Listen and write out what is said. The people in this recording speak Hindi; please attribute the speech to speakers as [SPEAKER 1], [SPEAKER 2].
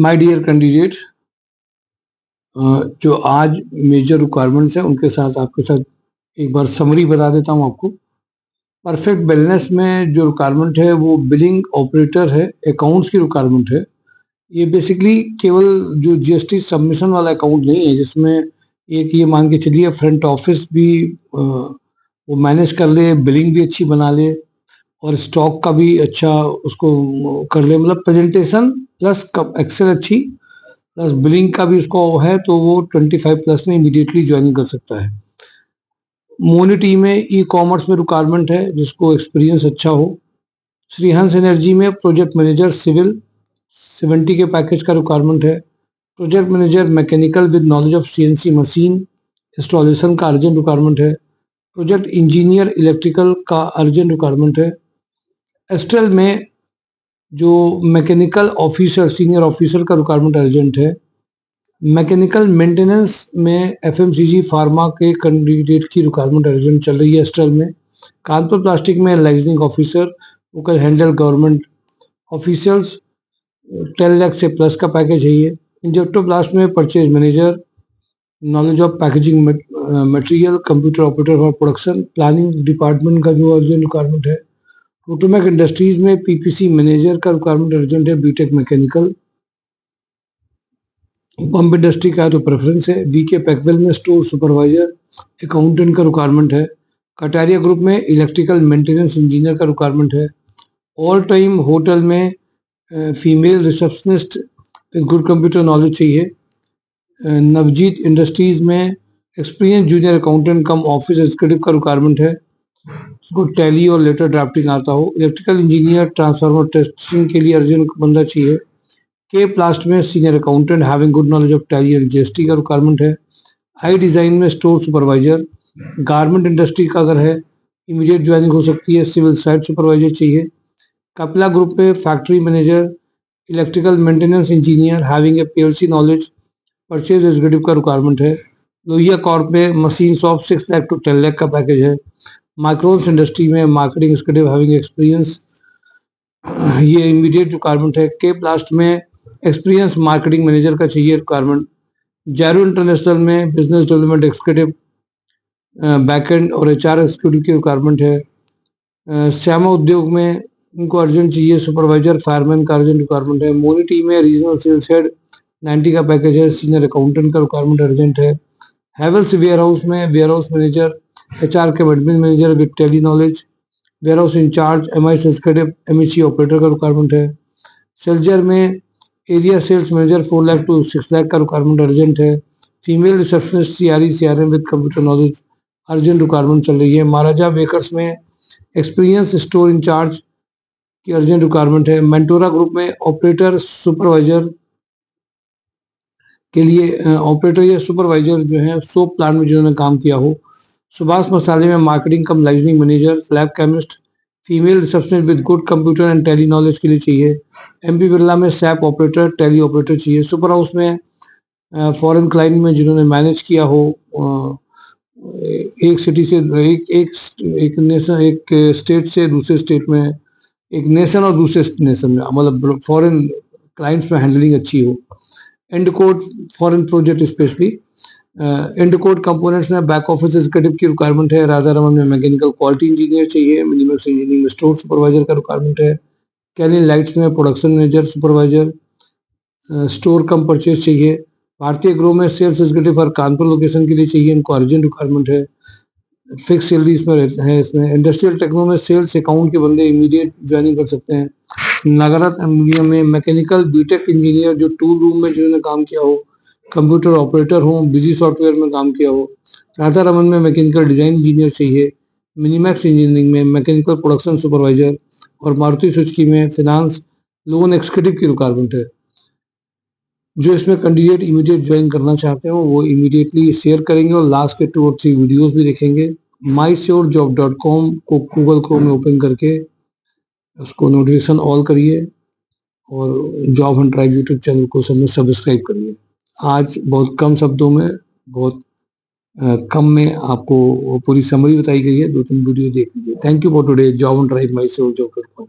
[SPEAKER 1] माय डियर कैंडिडेट, जो आज मेजर रिक्वायरमेंट्स हैं उनके साथ आपके साथ एक बार समरी बता देता हूं आपको। परफेक्ट वेलनेस में जो रिक्वायरमेंट है वो बिलिंग ऑपरेटर है, अकाउंट्स की रिक्वायरमेंट है। ये बेसिकली केवल जो जीएसटी सबमिशन वाला अकाउंट नहीं है, जिसमें एक ये मान के चलिए फ्रंट ऑफिस भी वो मैनेज कर ले, बिलिंग भी अच्छी बना ले और स्टॉक का भी अच्छा उसको कर ले, मतलब प्रेजेंटेशन प्लस एक्सेल अच्छी प्लस बिलिंग का भी उसको है, तो वो 25 प्लस में इमीडिएटली ज्वाइनिंग कर सकता है। मोनी टीम में ई कॉमर्स में रिक्वायरमेंट है जिसको एक्सपीरियंस अच्छा हो। श्रीहंस एनर्जी में प्रोजेक्ट मैनेजर सिविल 70 के पैकेज का रिक्वायरमेंट है। Project manager mechanical with knowledge of CNC machine installation का अर्जेंट रिक्वायरमेंट है। प्रोजेक्ट इंजीनियर इलेक्ट्रिकल का अर्जेंट रिक्वायरमेंट है। एस्ट्रल में जो मैकेनिकल ऑफिसर सीनियर ऑफिसर का रिक्वायरमेंट अर्जेंट है। मैकेनिकल मेंटेनेंस में एफएमसीजी फार्मा के कैंडिडेट की रिक्वायरमेंट अर्जेंट चल रही है एस्ट्रल में। कानपुर प्लास्टिक में लाइसेंसिंग ऑफिसर वो can handle government officials, 10 lakh से प्लस का पैकेज है ये। इंजेक्टोप्लास्ट में purchase manager, knowledge of packaging material, computer operator for production planning department का जो अर्जेंट रिक्वायरमेंट है। रोटोमैक इंडस्ट्रीज में पीपीसी मैनेजर का रिक्वायरमेंट अर्जेंट है, बीटेक मैकेनिकल। पंप इंडस्ट्री का तो प्रेफरेंस है। वीके पैकवेल में स्टोर सुपरवाइजर अकाउंटेंट का रिक्वायरमेंट है। कटारिया ग्रुप में इलेक्ट्रिकल मेंटेनेंस इंजीनियर का रिक्वायरमेंट है। ऑल टाइम होटल में female receptionist with good computer knowledge चाहिए। नवजीत इंडस्ट्रीज में एक्सपीरियंस जूनियर अकाउंटेंट कम ऑफिस एग्जीक्यूटिव का रिक्वायरमेंट है, उसको टैली और लेटर ड्राफ्टिंग आता हो। इलेक्ट्रिकल इंजीनियर ट्रांसफार्मर टेस्टिंग के लिए अर्जेंट बंदा चाहिए। के प्लास्ट में senior accountant having good knowledge of tally and GST का रिक्वायरमेंट है। आई डिजाइन में स्टोर सुपरवाइजर। गारमेंट इंडस्ट्री का अगर है इमीडिएट ज्वाइनिंग हो सकती है। सिविल साइट सुपरवाइजर चाहिए। कपिला ग्रुप में factory manager, electrical maintenance engineer having a PLC knowledge, purchase executive का रिक्वायरमेंट है। लोहिया कॉर्प में machine shop 6 lakh to 10 lakh का पैकेज है। माइक्रोन्स इंडस्ट्री में मार्केटिंग एग्जीक्यूटिव हैविंग एक्सपीरियंस, ये इमीडिएट रिक्वायरमेंट है। के प्लास्ट में एक्सपीरियंस मार्केटिंग मैनेजर का चाहिए रिक्वायरमेंट। जैरो इंटरनेशनल में बिजनेस डेवलपमेंट एक्जीक्यूटिव बैकएंड और एचआर एक्जीक्यूटिव की रिक्वायरमेंट है। श्यामा उद्योग में उनको अर्जेंट चाहिए सुपरवाइजर फायरमैन का अर्जेंट रिक्वायरमेंट है। मोनी टीम में रीजनल सेल्स हेड 90 का पैकेज है, सीनियर अकाउंटेंट का रिक्वायरमेंट अर्जेंट है। हैवेल्स वेयर हाउस में वेयर हाउस मैनेजर, एचआर के admin manager with Tally knowledge, warehouse incharge, MIS executive, MHE operator का रिक्वायरमेंट है। सेल्जर में area sales manager 4 lakh to 6 lakh का रिक्वायरमेंट अर्जेंट है। Female receptionist CRM with computer knowledge urgent requirement चल रही है। महाराजा बेकर्स में एक्सपीरियंस स्टोर इंचार्ज की अर्जेंट रिक्वायरमेंट है। मेंटोरा ग्रुप में ऑपरेटर सुपरवाइजर के लिए ऑपरेटर या सुपरवाइजर जो है सोप प्लांट में जिन्होंने काम किया हो। सुभाष मसाले में marketing cum licensing manager, lab chemist, female receptionist with good computer and Tally knowledge के लिए चाहिए। एमपी बिरला में सैप ऑपरेटर, टेली ऑपरेटर चाहिए। सुपर हाउस में फॉरेन क्लाइंट में जिन्होंने मैनेज किया हो, एक सिटी से एक नेशन, एक स्टेट से दूसरे स्टेट में, एक नेशन और दूसरे नेशन में, मतलब फॉरेन क्लाइंट्स में हैंडलिंग अच्छी हो। And code foreign project specially. And code components में बैक ऑफिस एग्जीक्यूटिव की रिक्वायरमेंट है। राधा रमन में मैकेनिकल क्वालिटी इंजीनियर चाहिए। मिनिमक्स इंजीनियरिंग में स्टोर सुपरवाइजर का रिक्वायरमेंट है। कैलिन लाइट्स में प्रोडक्शन मैनेजर सुपरवाइजर, स्टोर कम परचेज चाहिए। भारतीय ग्रो में सेल्स एग्जीक्यूटिव और कानपुर लोकेशन के लिए चाहिए, इनको अर्जेंट रिक्वायरमेंट है। फिक्स सैलरी इसमें है। इसमें इंडस्ट्रियल टेक्नो में सेल्स अकाउंट के बंदे इमीडिएट ज्वाइनिंग कर सकते हैं। नागरात एल्युमिनियम में मैकेनिकल बीटेक इंजीनियर जो टूल रूम में जिन्होंने काम किया हो, कंप्यूटर ऑपरेटर हो, बिजी सॉफ्टवेयर में काम किया हो। राधा रमन में मैकेनिकल डिजाइन इंजीनियर चाहिए। मिनीमैक्स इंजीनियरिंग में मैकेनिकल प्रोडक्शन सुपरवाइजर और मारुति सुजुकी में फाइनेंस लोन एक्जीक्यूटिव की रिक्वायरमेंट है। जो इसमें कैंडिडेट इमीडिएट ज्वाइन करना चाहते हो वो इमीडिएटली शेयर करेंगे और लास्ट के 2 और 3 वीडियोस भी देखेंगे। mysurejob.com को गूगल क्रोम में ओपन करके उसको नोटिफिकेशन ऑल करिए और job and tribe YouTube channel को सब्सक्राइब करिए। आज बहुत कम शब्दों में, बहुत कम में आपको पूरी समरी बताई गई है। 2-3 वीडियो देख लीजिए। Thank you for today. Job and tribe mysurejob.com।